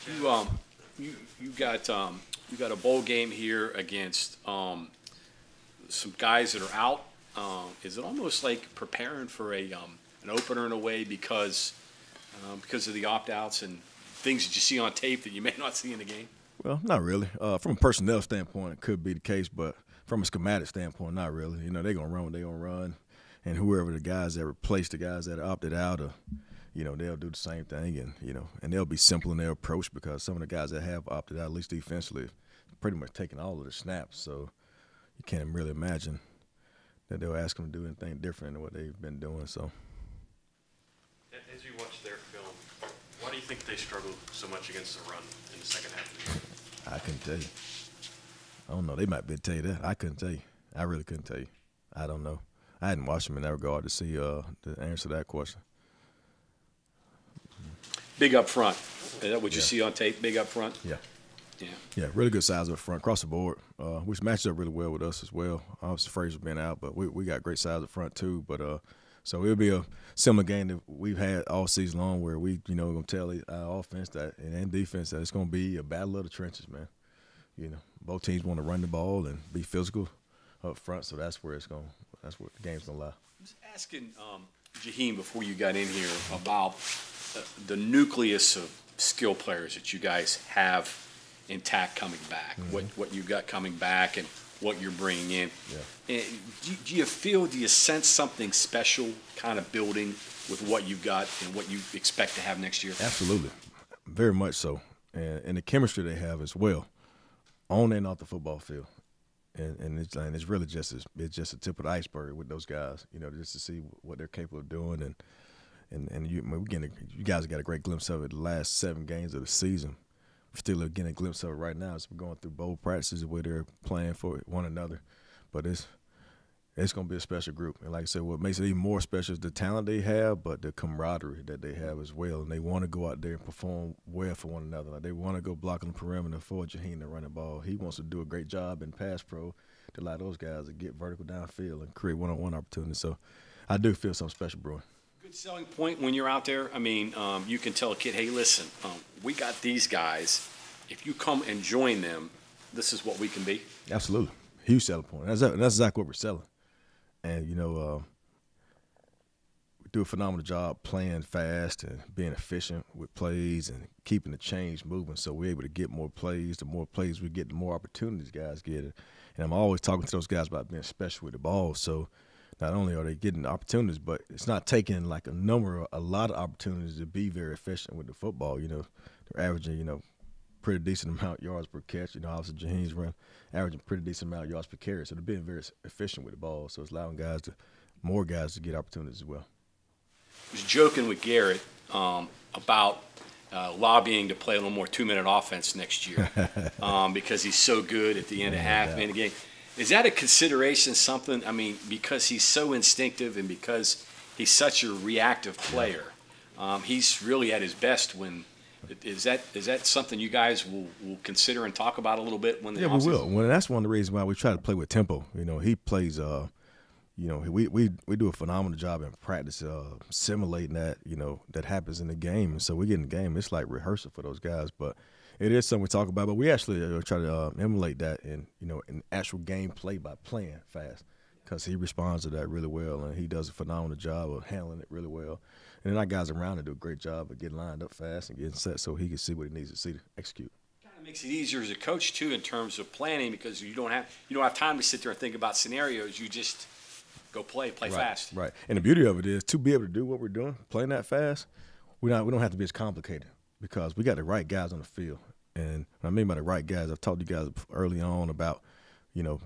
You got a bowl game here against some guys that are out. Is it almost like preparing for an opener in a way because of the opt-outs and things that you see on tape that you may not see in the game? Well, not really. From a personnel standpoint, it could be the case, but from a schematic standpoint, not really. They're going to run what they're going to run, and whoever the guys that replace the guys that opted out, they'll do the same thing, and they'll be simple in their approach because some of the guys that have opted out, at least defensively, pretty much taking all of the snaps. So you can't really imagine that they'll ask them to do anything different than what they've been doing. So, as you watch their film, why do you think they struggled so much against the run in the second half of the year? I couldn't tell you. I don't know. They might be able to tell you that. I couldn't tell you. I really couldn't tell you. I don't know. I hadn't watched them in that regard to see the answer to that question. Big up front. Is that what you see on tape? Big up front? Yeah. Yeah. Yeah, really good size up front, across the board, which matches up really well with us as well. Obviously, Fraser's been out, but we got great size up front too. But so it'll be a similar game that we've had all season long where we, going to tell our offense that and defense that it's going to be a battle of the trenches, man. Both teams want to run the ball and be physical up front, so that's where the game's going to lie. I was asking Jaheim before you got in here about the nucleus of skill players that you guys have intact coming back, what you got coming back and what you're bringing in. Yeah. And do you sense something special kind of building with what you've got and what you expect to have next year? Absolutely. Very much so. And the chemistry they have as well, on and off the football field. And it's really just a tip of the iceberg with those guys, just to see what they're capable of doing. And you guys got a great glimpse of it the last 7 games of the season. We're still getting a glimpse of it right now as we're going through bowl practices where they're playing for one another. But it's going to be a special group. And like I said, what makes it even more special is the talent they have, but the camaraderie that they have as well. And they want to go out there and perform well for one another. Like they want to go block on the perimeter for Jaheim to run the ball. He wants to do a great job in pass pro to allow those guys to get vertical downfield and create one-on-one opportunities. So I do feel something special brewing. Good selling point when you're out there. I mean, you can tell a kid, hey, listen, we got these guys. If you come and join them, this is what we can be. Absolutely. Huge selling point. That's exactly what we're selling. And, we do a phenomenal job playing fast and being efficient with plays and keeping the chains moving so we're able to get more plays. The more plays we get, the more opportunities guys get. And I'm always talking to those guys about being special with the ball. So not only are they getting opportunities, but it's not taking like a lot of opportunities to be very efficient with the football. They're averaging, pretty decent amount of yards per catch. Obviously Jaheim's averaging pretty decent amount of yards per carry. So they're being very efficient with the ball. So it's allowing more guys to get opportunities as well. I was joking with Garrett about lobbying to play a little more 2-minute offense next year because he's so good at the end of half-minute game. Is that a consideration, something, because he's so instinctive and because he's such a reactive player, he's really at his best when – is that something you guys will consider and talk about a little bit when the we will. Well, that's one of the reasons why we try to play with tempo. He plays we do a phenomenal job in practice simulating that, that happens in the game. And so we get in the game, it's like rehearsal for those guys. But it is something we talk about. But we actually try to emulate that in actual gameplay by playing fast because he responds to that really well. And he does a phenomenal job of handling it really well. And then our guys around him do a great job of getting lined up fast and getting set so he can see what he needs to see to execute. Kind of makes it easier as a coach, too, in terms of planning because you don't have time to sit there and think about scenarios. You just – go play fast. Right. And the beauty of it is to be able to do what we're doing, playing that fast, we don't have to be as complicated because we got the right guys on the field. And what I mean by the right guys, I've talked to you guys early on about,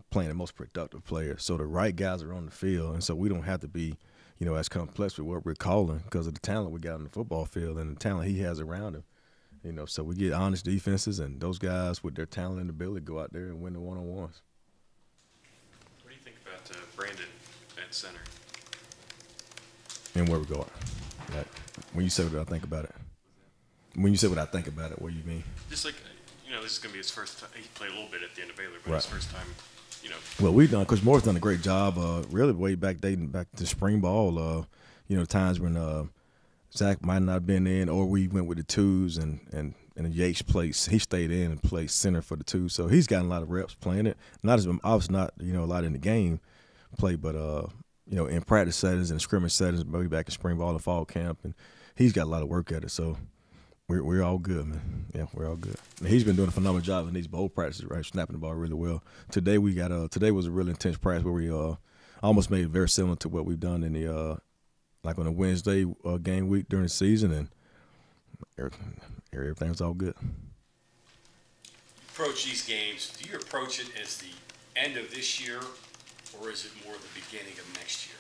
playing the most productive players. So the right guys are on the field, and so we don't have to be, as complex with what we're calling because of the talent we got on the football field and the talent he has around him. So we get honest defenses, and those guys with their talent and ability go out there and win the one-on-ones. What do you think about Brandon at center? And where we're going. Like, when you say what I think about it. When you say what I think about it, what do you mean? Just like, this is going to be his first time. He played a little bit at the end of Baylor, but his first time, Well, Coach Moore's done a great job, really dating back to spring ball, times when Zach might not have been in or we went with the twos and and Yates plays. He stayed in and played center for the 2, so he's gotten a lot of reps playing it. Not as obviously not a lot in the game play, but in practice settings and scrimmage settings, maybe back in spring ball and fall camp, and he's got a lot of work at it. So we're all good, man. Yeah, we're all good. And he's been doing a phenomenal job in these bowl practices, right, snapping the ball really well. Today today was a really intense practice where we almost made it very similar to what we've done in the like on a Wednesday game week during the season, and everything's all good. Approach these games. Do you approach it as the end of this year, or is it more the beginning of next year?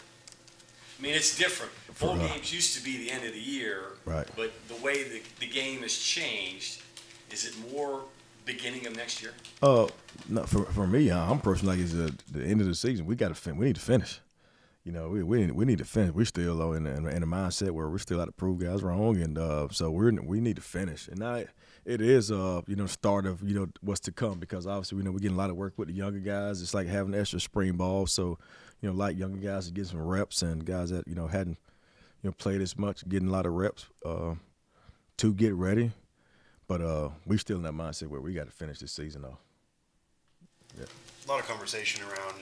I mean, it's different. Bowl games used to be the end of the year, right? But the way the game has changed, is it more beginning of next year? No, for me, I'm personally like it's the end of the season. We need to finish. We need to finish. We're still in a mindset where we're still out to prove guys wrong, and so we need to finish. And now it is start of what's to come, because obviously we're getting a lot of work with the younger guys. It's like having extra spring ball, so like younger guys to get some reps, and guys that hadn't played as much, getting a lot of reps to get ready. But we still in that mindset where we got to finish this season off. Yeah. A lot of conversation around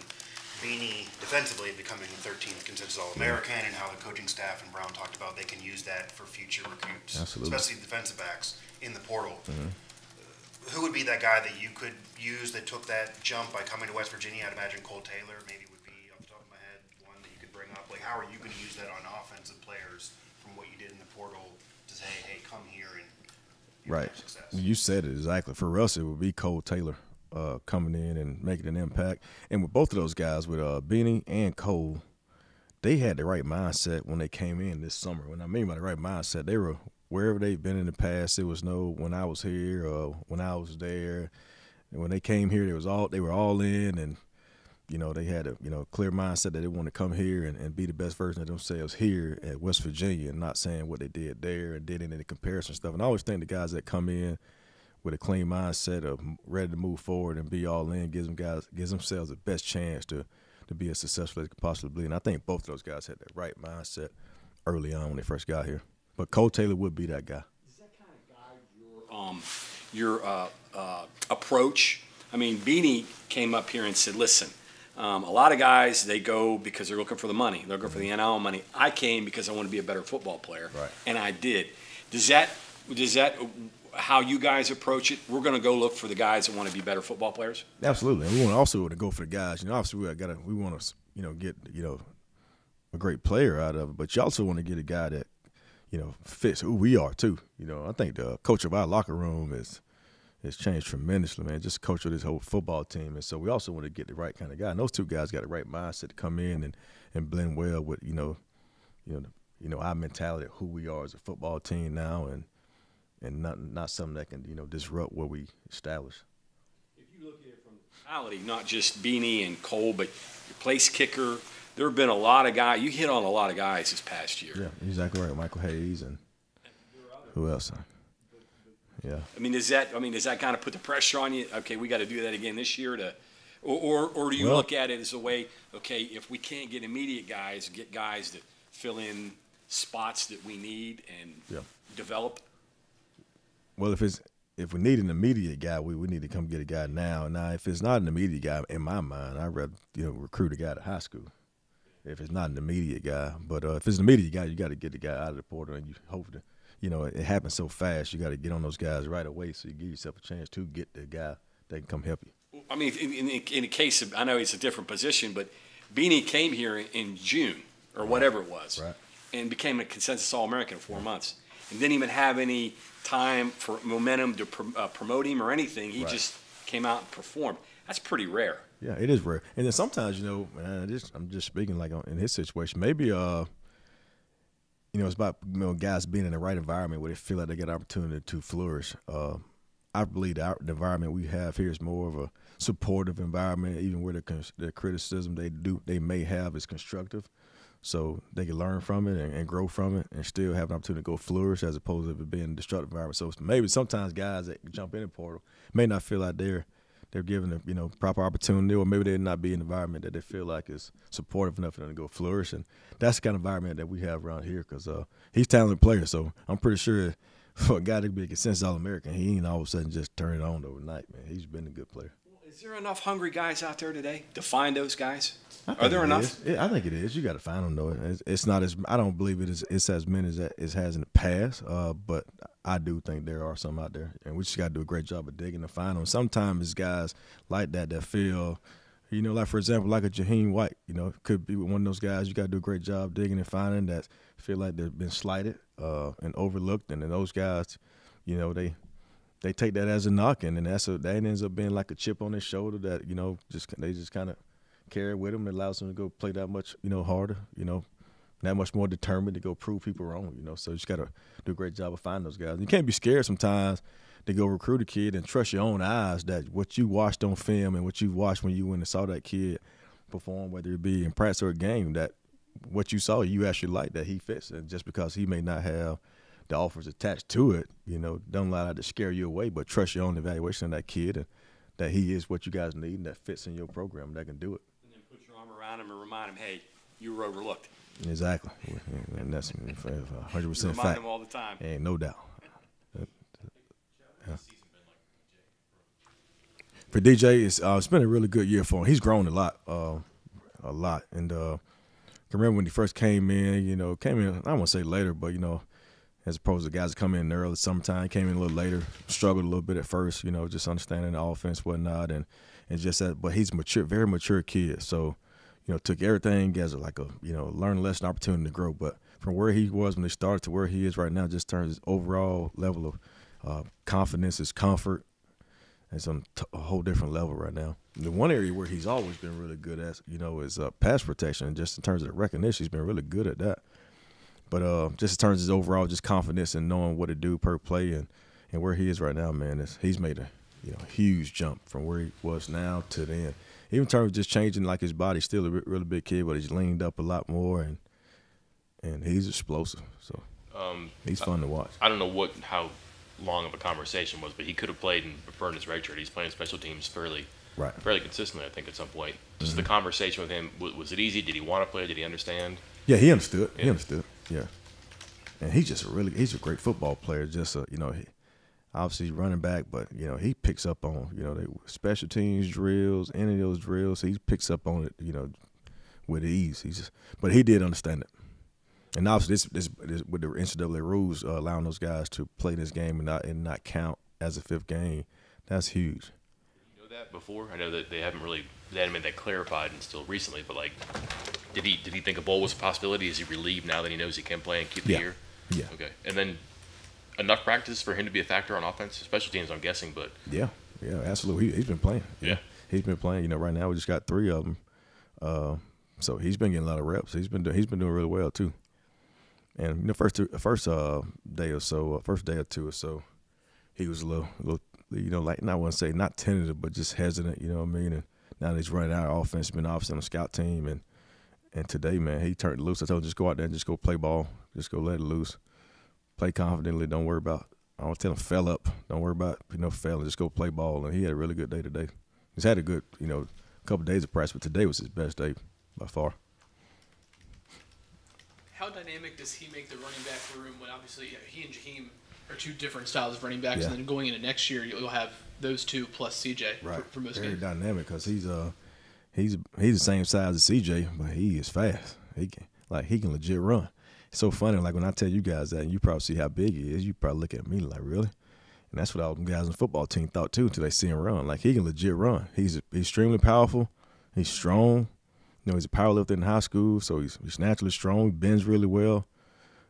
Beanie defensively becoming the 13th consensus All-American, and how the coaching staff and Brown talked about they can use that for future recruits, Absolutely. especially defensive backs in the portal. Mm-hmm. Who would be that guy that you could use that took that jump by coming to West Virginia? I'd imagine Cole Taylor maybe would be, off the top of my head, one that you could bring up. Like, how are you going to use that on offensive players from what you did in the portal to say, hey, come here and right. have success? You said it exactly. For us, it would be Cole Taylor coming in and making an impact. And with both of those guys, with Beanie and Cole, they had the right mindset when they came in this summer. When I mean by the right mindset, they were wherever they've been in the past. It was no when I was here or when I was there. And when they came here, they were all in, and they had a clear mindset that they want to come here and be the best version of themselves here at West Virginia, and not saying what they did there and did any comparison stuff. And I always think the guys that come in with a clean mindset of ready to move forward and be all in gives themselves the best chance to be as successful as they could possibly be. And I think both of those guys had that right mindset early on when they first got here. But Cole Taylor would be that guy. Does that kind of guide your approach? I mean, Beanie came up here and said, listen, a lot of guys, they go because they're looking for the money. They're looking for the NIL money. I came because I want to be a better football player, right. And I did. Does that how you guys approach it? We're going to go look for the guys that want to be better football players? Absolutely. And we want to go for the guys. Obviously we want to get a great player out of it, but you also want to get a guy that fits who we are too. I think the coach of our locker room has changed tremendously, man. Just coach of this whole football team, and so we also want to get the right kind of guy. And those two guys got the right mindset to come in and blend well with our mentality of who we are as a football team now, and not something that can disrupt what we establish. If you look at it from the mentality, not just Beanie and Cole, but your place kicker. There have been a lot of guys. You hit on a lot of guys this past year. Yeah, exactly right. Michael Hayes and who else? Yeah. I mean, does that kind of put the pressure on you? Okay, we got to do that again this year, or do you look at it as a way? Okay, if we can't get immediate guys, get guys that fill in spots that we need and develop. Well, if we need an immediate guy, we need to come get a guy now. Now, if it's not an immediate guy, in my mind, I'd rather recruit a guy to high school. If it's not an immediate guy, but if it's an immediate guy, you got to get the guy out of the portal, and you hope to, it happens so fast. You got to get on those guys right away, so you give yourself a chance to get the guy that can come help you. I mean, in a case of, I know it's a different position, but Beanie came here in June or whatever it was, right, and became a consensus All-American in 4 months, and didn't even have any time for momentum to promote him or anything. He just came out and performed. That's pretty rare. Yeah, it is rare. And then sometimes, I'm just speaking like in his situation. Maybe, it's about guys being in the right environment where they feel like they get an opportunity to flourish. I believe the environment we have here is more of a supportive environment, even where the criticism they may have is constructive. So they can learn from it and grow from it and still have an opportunity to go flourish, as opposed to it being a destructive environment. So maybe sometimes guys that jump in the portal may not feel like they're given a proper opportunity, or maybe they're not be in an environment that they feel like is supportive enough for them to go flourish. And that's the kind of environment that we have around here, because he's a talented player. So I'm pretty sure for a guy to be a consensus All-American, he ain't all of a sudden just turn it on overnight, man. He's been a good player. Is there enough hungry guys out there today to find those guys? Are there enough? I think it is. You got to find them, though. It's not as – I don't believe it's as many as it has in the past, but I do think there are some out there, and we just got to do a great job of digging to find them. Sometimes it's guys like that feel – like, for example, like a Jaheim White, could be one of those guys you got to do a great job digging and finding that feel like they've been slighted and overlooked. And then those guys, they take that as a knock, and then that ends up being like a chip on their shoulder that, they just kind of carry with them. It allows them to go play that much, harder, that much more determined to go prove people wrong, So you just got to do a great job of finding those guys. You can't be scared sometimes to go recruit a kid and trust your own eyes that what you watched on film and what you watched when you went and saw that kid perform, whether it be in practice or a game, that what you saw you actually like, that he fits. And just because he may not have the offers attached to it, don't allow that to scare you away, but trust your own evaluation of that kid and that he is what you guys need and that fits in your program, that can do it. And then put your arm around him and remind him, hey, you were overlooked. Exactly. And that's 100% Remind fact. him all the time. Ain't no doubt. For DJ, it's been a really good year for him. He's grown a lot. And I remember when he first came in, I don't want to say later, but, as opposed to guys that come in early summertime, came in a little later, struggled a little bit at first, just understanding the offense, whatnot, and just that. But he's mature, very mature kid. So, took everything as learn lesson, opportunity to grow. But from where he was when they started to where he is right now, just turns his overall level of confidence, his comfort. It's on a whole different level right now. The one area where he's always been really good at, is pass protection. Just in terms of the recognition, he's been really good at that. But just in terms of his overall just confidence and knowing what to do per play and where he is right now, man, he's made a huge jump from where he was now to then. Even in terms of just changing like his body, still a really big kid, but he's leaned up a lot more and he's explosive. So he's fun to watch. I don't know how long of a conversation was, but he could have played and burned his redshirt. He's playing special teams fairly consistently, I think, at some point. Just the conversation with him, was it easy? Did he want to play? Did he understand? Yeah, he understood. Yeah. He understood. Yeah, and he's a great football player. Just obviously running back, but he picks up on the special teams drills, any of those drills. He picks up on it with ease. But he did understand it. And obviously, this with the NCAA rules allowing those guys to play this game and not count as a fifth game, that's huge. You know that before? I know that they hadn't made that clarified until recently. But did he think a bowl was a possibility? Is he relieved now that he knows he can play and keep the year? Yeah. Okay. And then enough practice for him to be a factor on offense, special teams, I'm guessing. But yeah, absolutely. He's been playing. Yeah. He's been playing. Right now we just got 3 of them. So he's been getting a lot of reps. He's been doing really well too. And first day or two or so, he was a little, like, I wouldn't say not tentative, but just hesitant. You know what I mean? And now that he's running our offense, been obviously on the scout team, and today, man, he turned loose. I told him just go out there and just go play ball, just go let it loose, play confidently. Don't worry about. I don't tell him fell up. Don't worry about failing. Just go play ball. And he had a really good day today. He's had a good couple of days of practice, but today was his best day by far. How dynamic does he make the running back room when obviously he and Jaheim are 2 different styles of running backs, and then going into next year you'll have those 2 plus CJ for most Very games. dynamic because he's the same size as CJ, but he is fast. He can legit run. It's so funny. Like when I tell you guys that, and you probably see how big he is, you probably look at me like, really? And that's what all them guys on the football team thought too until they see him run. Like he can legit run. He's extremely powerful. He's strong. He's a powerlifter in high school, so he's naturally strong. He bends really well.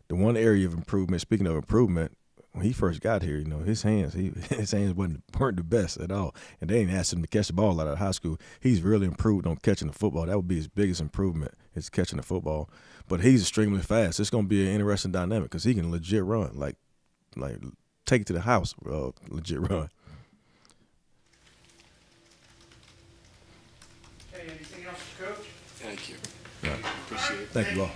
The one area of improvement, speaking of improvement, when he first got here, his hands weren't the best at all. And they ain't asked him to catch the ball out of high school. He's really improved on catching the football. That would be his biggest improvement, is catching the football. But he's extremely fast. It's going to be an interesting dynamic because he can legit run, like take it to the house, legit run. Hey, anything else, Coach? Thank you. Right. Appreciate it. Thank you all.